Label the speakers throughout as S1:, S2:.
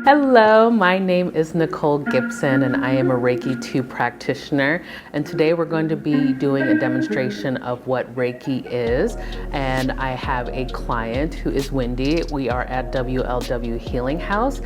S1: Hello, my name is Nicole Gibson and I am a Reiki 2 practitioner, and today we're going to be doing a demonstration of what Reiki is. And I have a client who is Wendy. We are at WLW Healing House.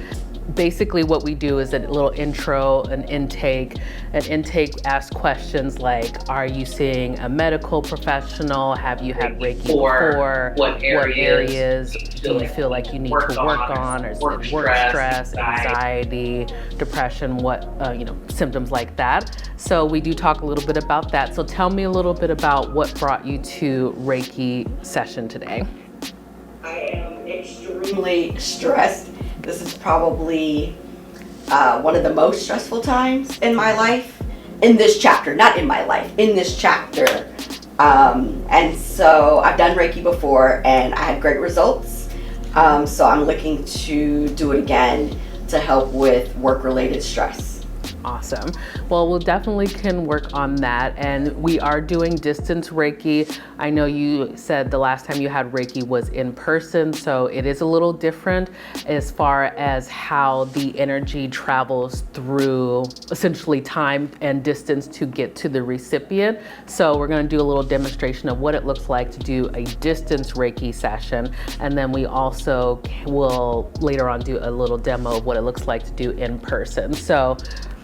S1: Basically what we do is a little intro, an intake. An intake asks questions like, are you seeing a medical professional? Have you had Reiki before? What areas do you feel like you need to work on? Or is it work stress, anxiety, depression, symptoms like that? So we do talk a little bit about that. So tell me a little bit about what brought you to Reiki session today.
S2: I am extremely stressed. This is probably one of the most stressful times in my life, in this chapter, not in my life, in this chapter. And so I've done Reiki before and I had great results. So I'm looking to do it again to help with work-related stress.
S1: Awesome. Well, we'll definitely can work on that. And we are doing distance Reiki. I know you said the last time you had Reiki was in person, so it is a little different as far as how the energy travels through essentially time and distance to get to the recipient. So we're going to do a little demonstration of what it looks like to do a distance Reiki session. And then we also will later on do a little demo of what it looks like to do in person. So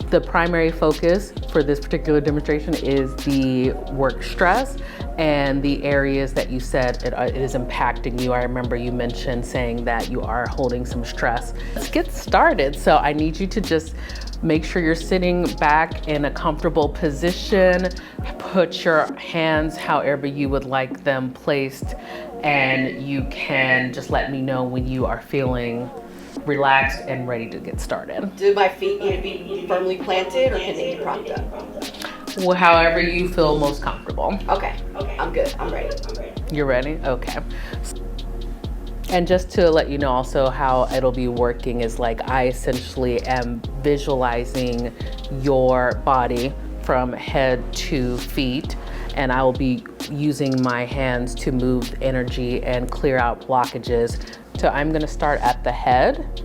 S1: the primary focus for this particular demonstration is the work stress and the areas that you said it is impacting you. I remember you mentioned saying that you are holding some stress. Let's get started. So I need you to just make sure you're sitting back in a comfortable position. Put your hands however you would like them placed, and you can just let me know when you are feeling relaxed and ready to get started.
S2: Do my feet need to be firmly planted or can they be propped up?
S1: Well, however you feel most comfortable.
S2: Okay, I'm good. I'm ready.
S1: You're ready? Okay. And just to let you know also how it'll be working is like I essentially am visualizing your body from head to feet, and I will be using my hands to move energy and clear out blockages. So I'm going to start at the head,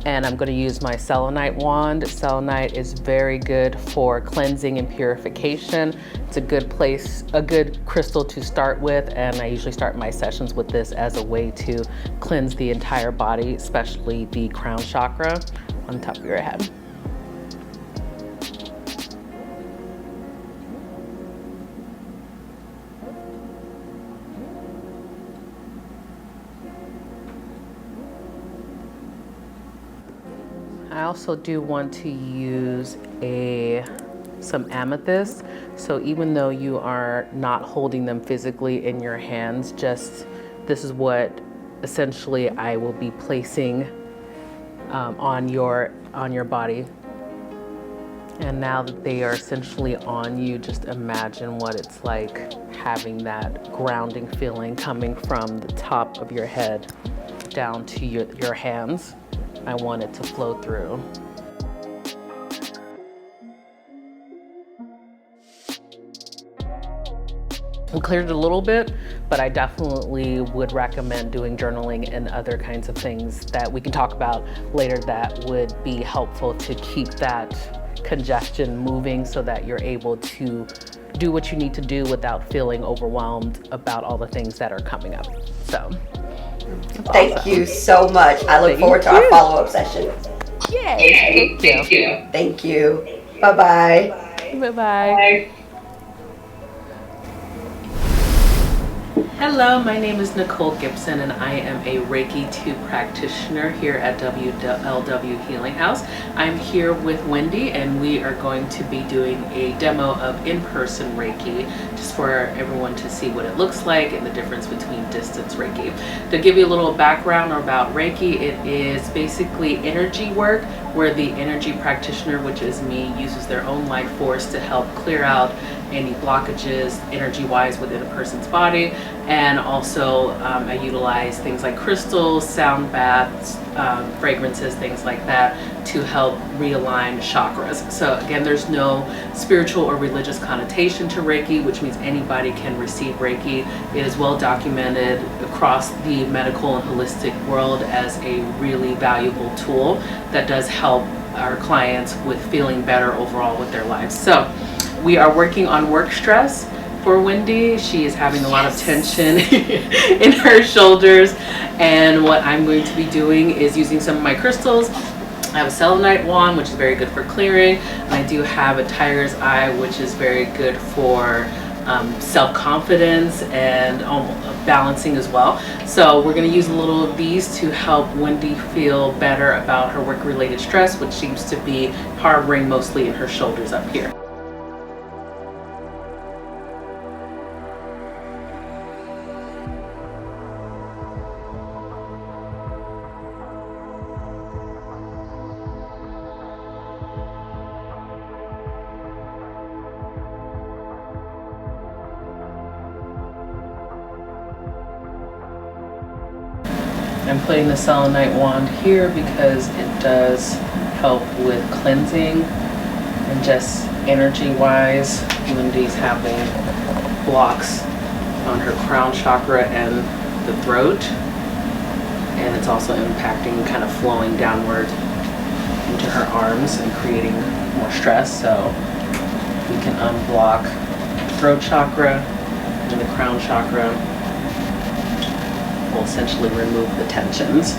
S1: and I'm going to use my selenite wand. Selenite is very good for cleansing and purification. It's a good crystal to start with, and I usually start my sessions with this as a way to cleanse the entire body, especially the crown chakra on top of your head. I also do want to use some amethyst. So even though you are not holding them physically in your hands, this is what essentially I will be placing on your body. And now that they are essentially on you, just imagine what it's like having that grounding feeling coming from the top of your head down to your hands. I want it to flow through. We cleared it a little bit, but I definitely would recommend doing journaling and other kinds of things that we can talk about later that would be helpful to keep that congestion moving so that you're able to do what you need to do without feeling overwhelmed about all the things that are coming up. So.
S2: Thank you so much. I look forward to our follow-up session.
S1: Yay! Thank you.
S2: Thank you. Bye-bye.
S1: Bye-bye. Hello, my name is Nicole Gibson and I am a Reiki 2 practitioner here at WLW Healing House. I'm here with Wendy and we are going to be doing a demo of in-person Reiki just for everyone to see what it looks like and the difference between distance Reiki. To give you a little background about Reiki, it is basically energy work where the energy practitioner, which is me, uses their own life force to help clear out any blockages energy-wise within a person's body. And also I utilize things like crystals, sound baths, fragrances, things like that to help realign chakras. So again, there's no spiritual or religious connotation to Reiki, which means anybody can receive Reiki. It is well documented across the medical and holistic world as a really valuable tool that does help our clients with feeling better overall with their lives. So we are working on work stress for Wendy. She is having a lot of tension in her shoulders, and what I'm going to be doing is using some of my crystals. I have a selenite wand, which is very good for clearing, and I do have a tiger's eye, which is very good for self-confidence and balancing as well. So we're going to use a little of these to help Wendy feel better about her work-related stress, which seems to be harboring mostly in her shoulders up here. I'm putting the selenite wand here because it does help with cleansing and just energy-wise. Wendy's having blocks on her crown chakra and the throat, and it's also impacting, kind of flowing downward into her arms and creating more stress. So we can unblock the throat chakra and the crown chakra. Will essentially remove the tensions.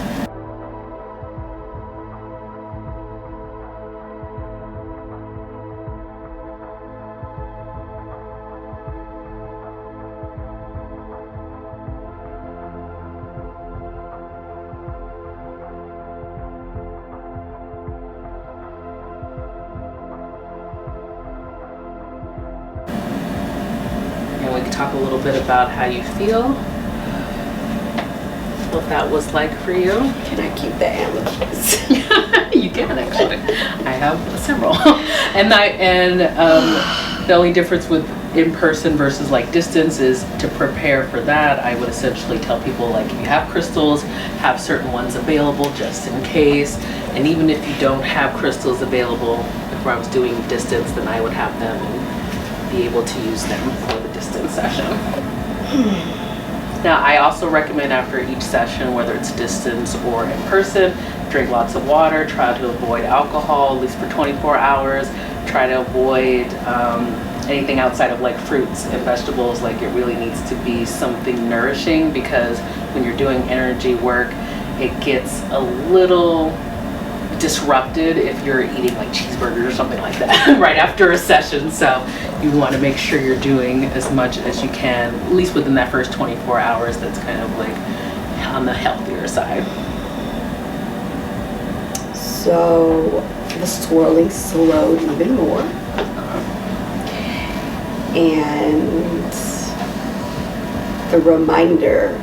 S1: And we can talk a little bit about how you feel. What that was like for you.
S2: Can I keep the amethyst?
S1: You can actually. I have several. And the only difference with in-person versus like distance is to prepare for that. I would essentially tell people, like, if you have crystals, have certain ones available just in case. And even if you don't have crystals available, if I was doing distance, then I would have them and be able to use them for the distance session. Now, I also recommend after each session, whether it's distance or in person, drink lots of water, try to avoid alcohol, at least for 24 hours, try to avoid anything outside of like fruits and vegetables. Like, it really needs to be something nourishing, because when you're doing energy work, it gets a little disrupted if you're eating like cheeseburgers or something like that right after a session. So you want to make sure you're doing as much as you can, at least within that first 24 hours, that's kind of like on the healthier side.
S2: So the swirling slowed even more. And the reminder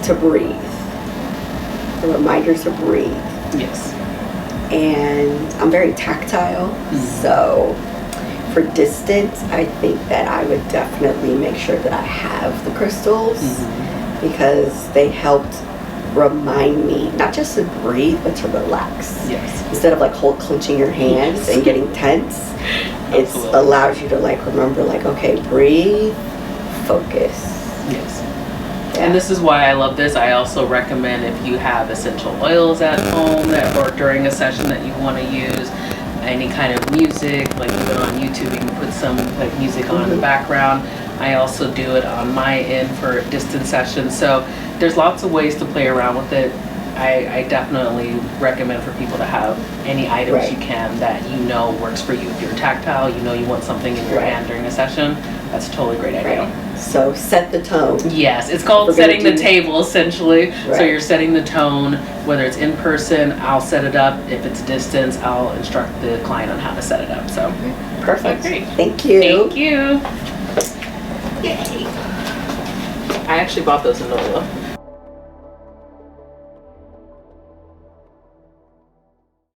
S2: to breathe. The reminder to breathe.
S1: Yes.
S2: And I'm very tactile, so for distance, I think that I would definitely make sure that I have the crystals, because they helped remind me not just to breathe, but to relax.
S1: Yes.
S2: Instead of like clenching your hands and getting tense, it allows you to like remember, like, okay, breathe, focus.
S1: Yes. And this is why I love this. I also recommend, if you have essential oils at home or during a session that you want to use, any kind of music, like even on YouTube, you can put some like music on in the background. I also do it on my end for distance sessions. So there's lots of ways to play around with it. I definitely recommend for people to have any items you can that you know works for you. If you're tactile, you know you want something in your hand during a session, that's a totally great idea.
S2: So set the tone.
S1: Yes, it's called setting the table, essentially. So you're setting the tone, whether it's in person, I'll set it up. If it's distance, I'll instruct the client on how to set it up. So
S2: perfect.
S1: Great.
S2: Thank you.
S1: Thank you. Yay. I actually bought those in Nola.